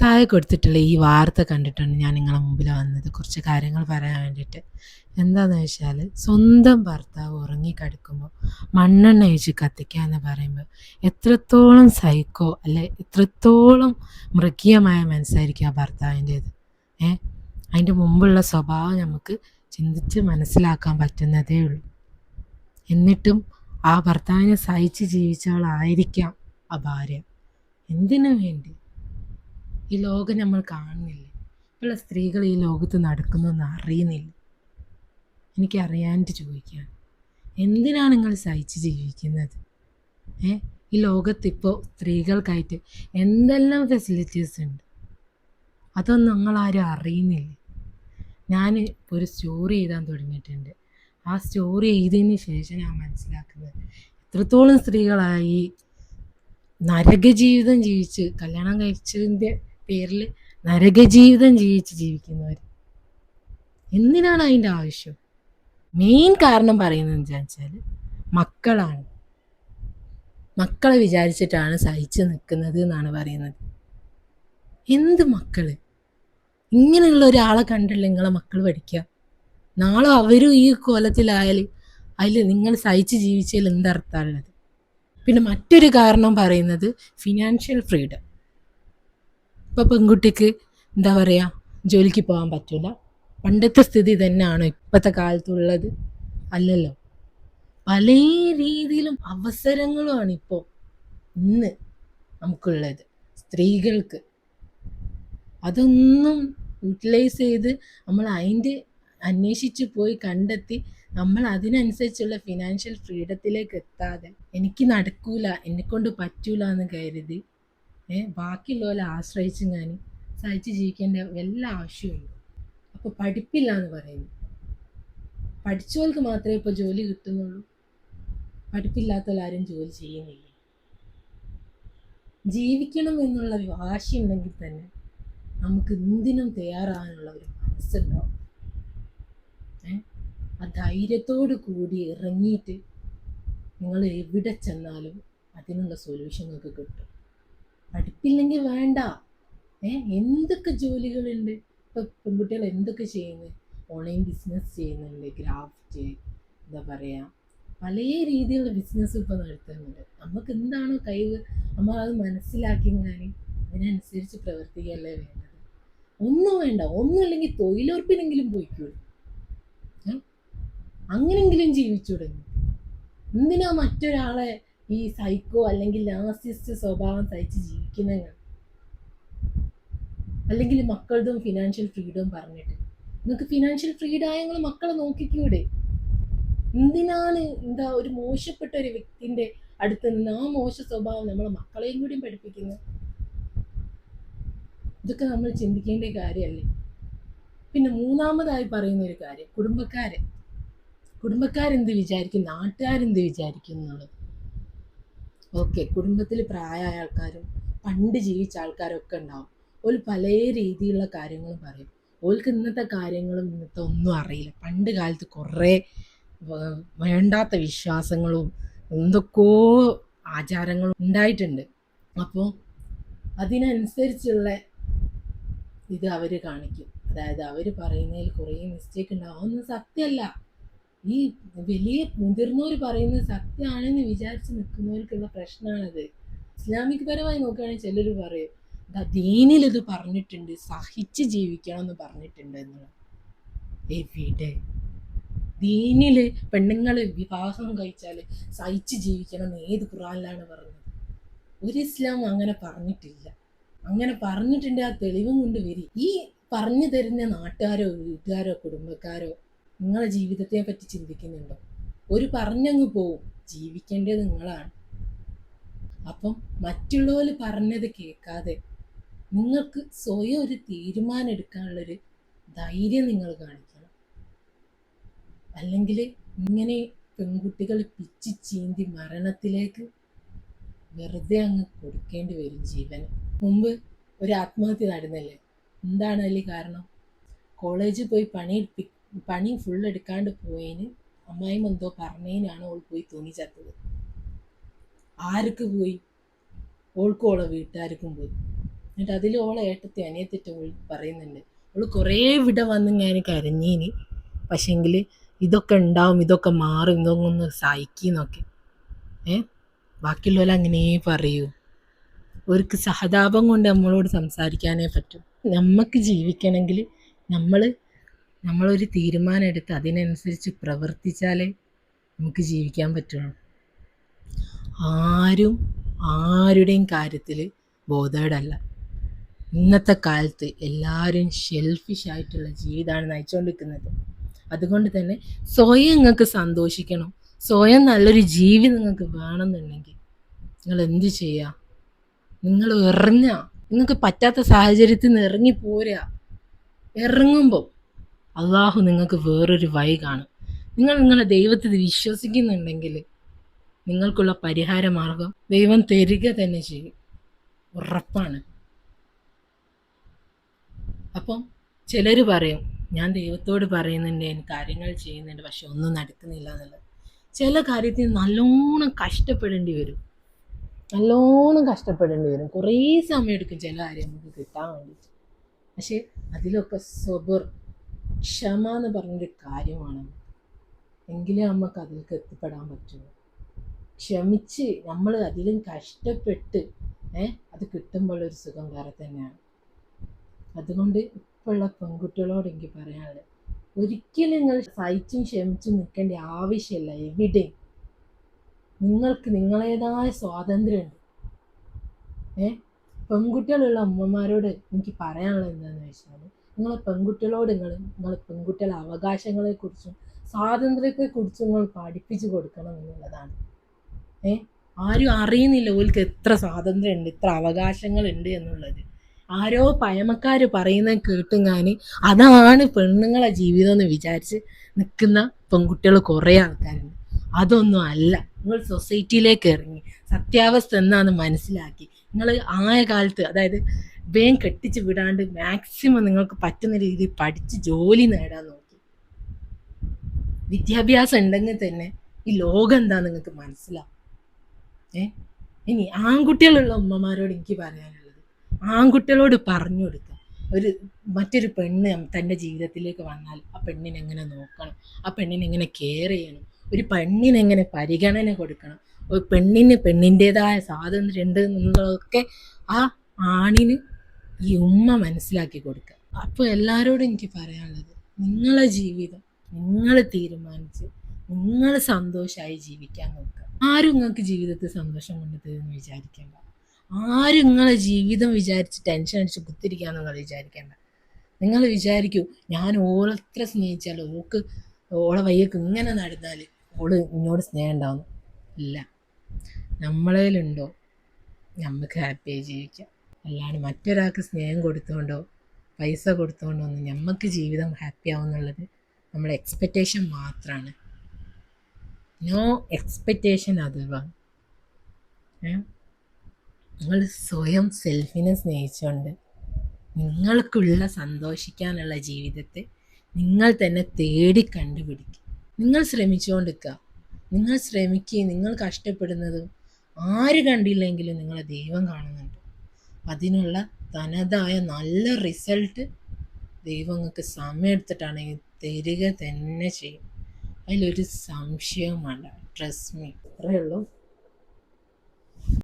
താഴെ കൊടുത്തിട്ടുള്ള ഈ വാർത്ത കണ്ടിട്ടാണ് ഞാൻ നിങ്ങളെ മുമ്പിൽ വന്നത് കുറച്ച് കാര്യങ്ങൾ പറയാൻ വേണ്ടിയിട്ട്. എന്താണെന്ന് വെച്ചാൽ, സ്വന്തം ഭർത്താവ് ഉറങ്ങിക്കിടക്കുമ്പോൾ മണ്ണെണ്ണ ഒഴിച്ച് കത്തിക്കുക എന്ന് പറയുമ്പോൾ എത്രത്തോളം സൈക്കോ അല്ലെ എത്രത്തോളം മൃഗീയമായ മനസ്സായിരിക്കും ആ ഭർത്താവിൻ്റേത്. അതിൻ്റെ മുമ്പുള്ള സ്വഭാവം നമുക്ക് ചിന്തിച്ച് മനസ്സിലാക്കാൻ പറ്റുന്നതേ ഉള്ളൂ. എന്നിട്ടും ആ ഭർത്താവിനെ സഹിച്ച് ജീവിച്ചവളായിരിക്കാം ആ ഭാര്യ. എന്തിനു വേണ്ടി? ഈ ലോകം നമ്മൾ കാണുന്നില്ല. ഇപ്പോഴുള്ള സ്ത്രീകൾ ഈ ലോകത്ത് നടക്കുന്നതെന്ന് അറിയുന്നില്ല. എനിക്കറിയാനിട്ട് ചോദിക്കുകയാണ്, എന്തിനാണ് നിങ്ങൾ സഹിച്ച് ജീവിക്കുന്നത്? ഈ ലോകത്തിപ്പോൾ സ്ത്രീകൾക്കായിട്ട് എന്തെല്ലാം ഫെസിലിറ്റീസ് ഉണ്ട്, അതൊന്നും നിങ്ങളാരും അറിയുന്നില്ല. ഞാൻ ഒരു സ്റ്റോറി എഴുതാൻ തുടങ്ങിയിട്ടുണ്ട്. ആ സ്റ്റോറി എഴുതിയതിന് ശേഷം ഞാൻ മനസ്സിലാക്കുന്നത് എത്രത്തോളം സ്ത്രീകളായി നരകജീവിതം ജീവിച്ച്, കല്യാണം കഴിച്ചതിൻ്റെ പേരിൽ നരകജീവിതം ജീവിക്കുന്നവർ. എന്തിനാണ് അതിൻ്റെ ആവശ്യം? മെയിൻ കാരണം പറയുന്നത് വെച്ചാൽ മക്കളാണ്. മക്കളെ വിചാരിച്ചിട്ടാണ് സഹിച്ച് നിൽക്കുന്നത് എന്നാണ് പറയുന്നത്. എന്ത് മക്കൾ? ഇങ്ങനെയുള്ള ഒരാളെ കണ്ടല്ലേ നിങ്ങളെ മക്കൾ പഠിക്കുക. നാളെ അവരും ഈ കോലത്തിലായാൽ അതിൽ നിങ്ങൾ സഹിച്ച് ജീവിച്ചതിൽ എന്തർത്ഥമുള്ളത്? പിന്നെ മറ്റൊരു കാരണം പറയുന്നത് ഫിനാൻഷ്യൽ ഫ്രീഡം. ഇപ്പോൾ പെൺകുട്ടിക്ക് എന്താ പറയുക, ജോലിക്ക് പോകാൻ പറ്റില്ല. പണ്ടത്തെ സ്ഥിതി തന്നെയാണോ ഇപ്പോഴത്തെ കാലത്തുള്ളത്? അല്ലല്ലോ. പല രീതിയിലും അവസരങ്ങളുമാണ് ഇപ്പോൾ ഇന്ന് നമുക്കുള്ളത് സ്ത്രീകൾക്ക്. അതൊന്നും യൂട്ടിലൈസ് ചെയ്ത് നമ്മൾ അതിൻ്റെ അന്വേഷിച്ച് പോയി കണ്ടെത്തി നമ്മൾ അതിനനുസരിച്ചുള്ള ഫിനാൻഷ്യൽ ഫ്രീഡത്തിലേക്ക് എത്താതെ എനിക്ക് നടക്കൂല, എന്നെക്കൊണ്ട് പറ്റൂല എന്ന് കരുതി ബാക്കിയുള്ളവരെ ആശ്രയിച്ച് ഞാൻ സഹിച്ച് ജീവിക്കേണ്ട വല്ല ആവശ്യമില്ല. അപ്പോൾ പഠിപ്പില്ല എന്ന് പറയുന്നു. പഠിച്ചവർക്ക് മാത്രമേ ഇപ്പോൾ ജോലി കിട്ടുന്നുള്ളൂ. പഠിപ്പില്ലാത്തവരാരും ജോലി ചെയ്യുന്നില്ല. ജീവിക്കണം എന്നുള്ള വാശി ഉണ്ടെങ്കിൽ തന്നെ നമുക്ക് എന്തിനും തയ്യാറാകാനുള്ള ഒരു മനസ്സുണ്ടാവും. ആ ധൈര്യത്തോട് കൂടി ഇറങ്ങിയിട്ട് നിങ്ങൾ എവിടെ ചെന്നാലും അതിനുള്ള സൊല്യൂഷൻ നിങ്ങൾക്ക് കിട്ടും. പഠിപ്പില്ലെങ്കിൽ വേണ്ട. എന്തൊക്കെ ജോലികളുണ്ട് ഇപ്പോൾ. പെൺകുട്ടികൾ എന്തൊക്കെ ചെയ്യുന്നത്? ഓൺലൈൻ ബിസിനസ് ചെയ്യുന്നുണ്ട്, ഗ്രാഫ്റ്റ്, എന്താ പറയുക, പല രീതിയിലുള്ള ബിസിനസ് ഇപ്പോൾ നടത്തുന്നുണ്ട്. നമുക്ക് എന്താണോ കഴിവ് നമ്മൾ അത് മനസ്സിലാക്കിയാൽ അതിനനുസരിച്ച് പ്രവർത്തിക്കുകയല്ലേ വേണ്ടത്. ഒന്നും വേണ്ട, ഒന്നുമില്ലെങ്കിൽ തൊഴിലുറപ്പിനെങ്കിലും പോയിക്കൂടെ, അങ്ങനെങ്കിലും ജീവിച്ചു തുടങ്ങി. എന്തിനാ മറ്റൊരാളെ ഈ സൈക്കോ അല്ലെങ്കിൽ നാർസിസ്റ്റ് സ്വഭാവം സഹിച്ച് ജീവിക്കുന്നത്? അല്ലെങ്കിൽ മക്കളുടെ ഫിനാൻഷ്യൽ ഫ്രീഡം പറഞ്ഞിട്ട് നിങ്ങൾക്ക് ഫിനാൻഷ്യൽ ഫ്രീഡം ആയ നിങ്ങൾ മക്കളെ നോക്കിക്കൂടെ? എന്തിനാണ് ഒരു മോശപ്പെട്ട ഒരു വ്യക്തിൻ്റെ അടുത്ത് നിന്ന് ആ മോശ സ്വഭാവം നമ്മളെ മക്കളെയും കൂടിയും പഠിപ്പിക്കുന്നത്? ഇതൊക്കെ നമ്മൾ ചിന്തിക്കേണ്ട കാര്യമല്ലേ. പിന്നെ മൂന്നാമതായി പറയുന്ന ഒരു കാര്യം, കുടുംബക്കാരെന്ത് വിചാരിക്കും, നാട്ടുകാരെന്ത് വിചാരിക്കും എന്നുള്ളത്. ഓക്കെ, കുടുംബത്തിൽ പ്രായമായ ആൾക്കാരും പണ്ട് ജീവിച്ച ആൾക്കാരൊക്കെ ഉണ്ടാവും. ഓല് പല രീതിയിലുള്ള കാര്യങ്ങളും പറയും. ഓൾക്ക് ഇന്നത്തെ കാര്യങ്ങളും ഇന്നത്തെ ഒന്നും അറിയില്ല. പണ്ട് കാലത്ത് കുറേ വേണ്ടാത്ത വിശ്വാസങ്ങളും എന്തൊക്കെയോ ആചാരങ്ങളും ഉണ്ടായിട്ടുണ്ട്. അപ്പോൾ അതിനനുസരിച്ചുള്ള ഇത് അവർ കാണിക്കും. അതായത് അവർ പറയുന്നതിൽ കുറേ മിസ്റ്റേക്ക് ഉണ്ടാവും. അതൊന്നും സത്യമല്ല. ഈ വലിയ മുതിർന്നവർ പറയുന്നത് സത്യമാണെന്ന് വിചാരിച്ച് നിൽക്കുന്നവർക്കുള്ള പ്രശ്നമാണത്. ഇസ്ലാമിക് പരമായി നോക്കുകയാണെങ്കിൽ ചിലർ പറയും ദീനിൽ ഇത് പറഞ്ഞിട്ടുണ്ട്, സഹിച്ച് ജീവിക്കണം എന്ന് പറഞ്ഞിട്ടുണ്ട് എന്നുള്ളത്. എവിടെ? ദീനിൽ പെണ്ണുങ്ങൾ വിവാഹം കഴിച്ചാൽ സഹിച്ച് ജീവിക്കണം എന്ന് ഏത് ഖുർആനിലാണ് പറഞ്ഞത്? ഒരു ഇസ്ലാം അങ്ങനെ പറഞ്ഞിട്ടില്ല. അങ്ങനെ പറഞ്ഞിട്ടുണ്ട് ആ തെളിവും കൊണ്ട് വരി. ഈ പറഞ്ഞു തരുന്ന നാട്ടുകാരോ വീട്ടുകാരോ കുടുംബക്കാരോ നിങ്ങളെ ജീവിതത്തെ പറ്റി ചിന്തിക്കുന്നുണ്ടോ? ഒരു പറഞ്ഞങ്ങ് പോവും. ജീവിക്കേണ്ടത് നിങ്ങളാണ്. അപ്പം മറ്റുള്ളവർ പറഞ്ഞത് കേൾക്കാതെ നിങ്ങൾക്ക് സ്വയം ഒരു തീരുമാനം എടുക്കാനുള്ളൊരു ധൈര്യം നിങ്ങൾ കാണിക്കണം. അല്ലെങ്കിൽ ഇങ്ങനെ പെൺകുട്ടികൾ പിച്ചി ചീന്തി മരണത്തിലേക്ക് വെറുതെ അങ്ങ് കൊടുക്കേണ്ടി വരും ജീവൻ. മുമ്പ് ഒരു ആത്മഹത്യ നടന്നില്ലേ? എന്താണ് അതിൽ കാരണം? കോളേജിൽ പോയി പണി ഫുൾ എടുക്കാണ്ട് പോയതിന് അമ്മായിമ്മ എന്തോ പറഞ്ഞതിനാണ് ഓൾ പോയി തൂങ്ങി ചത്തത്. ആർക്ക് പോയി? ഓൾക്കും ഓളെ വീട്ടുകാർക്കും പോയി. എന്നിട്ട് അതിൽ ഓളെ ഏട്ടത്തി അനിയത്തിട്ട് പറയുന്നുണ്ട്, അവള് കുറേ ഇവിടെ വന്ന് ഞാൻ കരഞ്ഞീന്, പക്ഷെങ്കിൽ ഇതൊക്കെ ഉണ്ടാവും, ഇതൊക്കെ മാറും, ഇതൊക്കെ ഒന്ന് സഹിക്കുന്നൊക്കെ. ബാക്കിയുള്ളവരെ അങ്ങനെ പറയൂ. അവർക്ക് സഹതാപം കൊണ്ട് നമ്മളോട് സംസാരിക്കാനേ പറ്റും. നമുക്ക് ജീവിക്കണമെങ്കിൽ നമ്മളൊരു തീരുമാനം എടുത്ത് അതിനനുസരിച്ച് പ്രവർത്തിച്ചാലേ നമുക്ക് ജീവിക്കാൻ പറ്റുള്ളൂ. ആരുടെയും കാര്യത്തിൽ ബോധേഡല്ല. ഇന്നത്തെ കാലത്ത് എല്ലാവരും ഷെൽഫിഷ് ആയിട്ടുള്ള ജീവിതമാണ് നയിച്ചുകൊണ്ടിരിക്കുന്നത്. അതുകൊണ്ട് തന്നെ സ്വയം നിങ്ങൾക്ക് സന്തോഷിക്കണം, സ്വയം നല്ലൊരു ജീവിതം നിങ്ങൾക്ക് വേണമെന്നുണ്ടെങ്കിൽ നിങ്ങൾ എന്ത് ചെയ്യുക? നിങ്ങൾ നിങ്ങൾക്ക് പറ്റാത്ത സാഹചര്യത്തിൽ നിന്ന് ഇറങ്ങിപ്പോരുക. ഇറങ്ങുമ്പോൾ അള്ളാഹു നിങ്ങൾക്ക് വേറൊരു വഴി കാണും. നിങ്ങളെ ദൈവത്തിൽ വിശ്വസിക്കുന്നുണ്ടെങ്കിൽ നിങ്ങൾക്കുള്ള പരിഹാര മാർഗം ദൈവം തരിക തന്നെ ചെയ്യും, ഉറപ്പാണ്. അപ്പം ചിലർ പറയും, ഞാൻ ദൈവത്തോട് പറയുന്നുണ്ട്, എനിക്ക് കാര്യങ്ങൾ ചെയ്യുന്നുണ്ട്, പക്ഷെ ഒന്നും നടക്കുന്നില്ല എന്നുള്ളത്. ചില കാര്യത്തിൽ നല്ലോണം കഷ്ടപ്പെടേണ്ടി വരും, കുറേ സമയം എടുക്കും ചില കാര്യം നമുക്ക് കിട്ടാൻ വേണ്ടിയിട്ട്. പക്ഷെ അതിലൊക്കെ സബർ, ക്ഷമ എന്ന് പറഞ്ഞൊരു കാര്യമാണ്. എങ്കിലേ നമുക്ക് അതിലേക്ക് എത്തിപ്പെടാൻ പറ്റുള്ളൂ. ക്ഷമിച്ച് നമ്മൾ അതിലും കഷ്ടപ്പെട്ട് അത് കിട്ടുമ്പോൾ ഒരു സുഖം വേറെ തന്നെയാണ്. അതുകൊണ്ട് ഇപ്പോഴുള്ള പെൺകുട്ടികളോട് എനിക്ക് പറയാനുള്ളത്, ഒരിക്കലും നിങ്ങൾ സഹിച്ചും ക്ഷമിച്ചും നിൽക്കേണ്ട ആവശ്യമില്ല. എവിടെയും നിങ്ങൾക്ക് നിങ്ങളേതായ സ്വാതന്ത്ര്യമുണ്ട്. പെൺകുട്ടികളുള്ള അമ്മമാരോട് എനിക്ക് പറയാനുള്ളത് എന്താണെന്ന് വെച്ചാൽ, നിങ്ങളെ പെൺകുട്ടികളോട് നിങ്ങൾ പെൺകുട്ടികളുടെ അവകാശങ്ങളെക്കുറിച്ചും സ്വാതന്ത്ര്യത്തെക്കുറിച്ചും നിങ്ങൾ പഠിപ്പിച്ചു കൊടുക്കണം എന്നുള്ളതാണ്. ആരും അറിയുന്നില്ല ഓൾക്ക് എത്ര സ്വാതന്ത്ര്യമുണ്ട്, എത്ര അവകാശങ്ങളുണ്ട് എന്നുള്ളത്. ആരോ പഴമക്കാർ പറയുന്നത് കേട്ടുങ്ങാൻ അതാണ് പെണ്ണുങ്ങളെ ജീവിതം എന്ന് വിചാരിച്ച് നിൽക്കുന്ന പെൺകുട്ടികൾ കുറേ ആൾക്കാരുണ്ട്. അതൊന്നും അല്ല. നിങ്ങൾ സൊസൈറ്റിയിലേക്ക് ഇറങ്ങി സത്യാവസ്ഥ എന്താണെന്ന് മനസ്സിലാക്കി നിങ്ങൾ ആയ കാലത്ത്, അതായത് വേഗം കെട്ടിച്ച് വിടാണ്ട് മാക്സിമം നിങ്ങൾക്ക് പറ്റുന്ന രീതിയിൽ പഠിച്ച് ജോലി നേടാൻ നോക്കി. വിദ്യാഭ്യാസം ഉണ്ടെങ്കിൽ തന്നെ ഈ ലോകം എന്താ നിങ്ങൾക്ക് മനസ്സിലാവും. ഇനി ആൺകുട്ടികളുള്ള ഉമ്മമാരോട് എനിക്ക് പറയാനുള്ളത്, ആൺകുട്ടികളോട് പറഞ്ഞു കൊടുക്കുക, മറ്റൊരു പെണ്ണ് തൻ്റെ ജീവിതത്തിലേക്ക് വന്നാൽ ആ പെണ്ണിനെ എങ്ങനെ നോക്കണം, ആ പെണ്ണിനെ എങ്ങനെ കെയർ ചെയ്യണം, ഒരു പെണ്ണിനെ എങ്ങനെ പരിഗണന കൊടുക്കണം, ഒരു പെണ്ണിന് പെണ്ണിൻ്റെതായ സ്വാതന്ത്ര്യം ഉണ്ട് എന്നുള്ളതൊക്കെ ആ ആണിന് ഈ ഉമ്മ മനസ്സിലാക്കി കൊടുക്കുക. അപ്പോൾ എല്ലാവരോടും എനിക്ക് പറയാനുള്ളത്, നിങ്ങളെ ജീവിതം നിങ്ങൾ തീരുമാനിച്ച് നിങ്ങൾ സന്തോഷമായി ജീവിക്കാൻ നോക്കുക. ആരും നിങ്ങൾക്ക് ജീവിതത്തിൽ സന്തോഷം കൊണ്ടുതരുമെന്ന് വിചാരിക്കേണ്ട. ആരും നിങ്ങളെ ജീവിതം വിചാരിച്ച് ടെൻഷൻ അടിച്ച് കുത്തിരിക്കാന്ന് നിങ്ങൾ വിചാരിക്കേണ്ട. നിങ്ങൾ വിചാരിക്കൂ, ഞാൻ ഓളെത്ര സ്നേഹിച്ചാൽ ഓളെ വയ്യക്ക് ഇങ്ങനെ നടന്നാൽ ഓള് എന്നോട് സ്നേഹം ഉണ്ടാവുന്നു. ഇല്ല, നമ്മളേലുണ്ടോ നമുക്ക് ഹാപ്പിയായി ജീവിക്കാം. അല്ലാണ്ട് മറ്റൊരാൾക്ക് സ്നേഹം കൊടുത്തുകൊണ്ടോ പൈസ കൊടുത്തുകൊണ്ടോ ഒന്നും നമുക്ക് ജീവിതം ഹാപ്പി ആവുന്നുള്ളത് നമ്മുടെ എക്സ്പെക്റ്റേഷൻ മാത്രമാണ്. നോ എക്സ്പെക്റ്റേഷൻ അതർവാണ്. നിങ്ങൾ സ്വയം സെൽഫിനെ സ്നേഹിച്ചുകൊണ്ട് നിങ്ങൾക്കുള്ള സന്തോഷിക്കാനുള്ള ജീവിതത്തെ നിങ്ങൾ തന്നെ തേടി കണ്ടുപിടിക്കുക. നിങ്ങൾ ശ്രമിച്ചുകൊണ്ടിരിക്കുക, നിങ്ങൾ ശ്രമിക്കുകയും നിങ്ങൾ കഷ്ടപ്പെടുന്നതും ആര് കണ്ടില്ലെങ്കിലും നിങ്ങളെ ദൈവം കാണുന്നുണ്ട്. അതിനുള്ള തനതായ നല്ല റിസൾട്ട് ദൈവം നിങ്ങൾക്ക് സമയം എടുത്തിട്ടാണെങ്കിൽ തരിക തന്നെ ചെയ്യും. അതിലൊരു സംശയവും വേണ്ട. Trust me. അത്രയേ ഉള്ളൂ.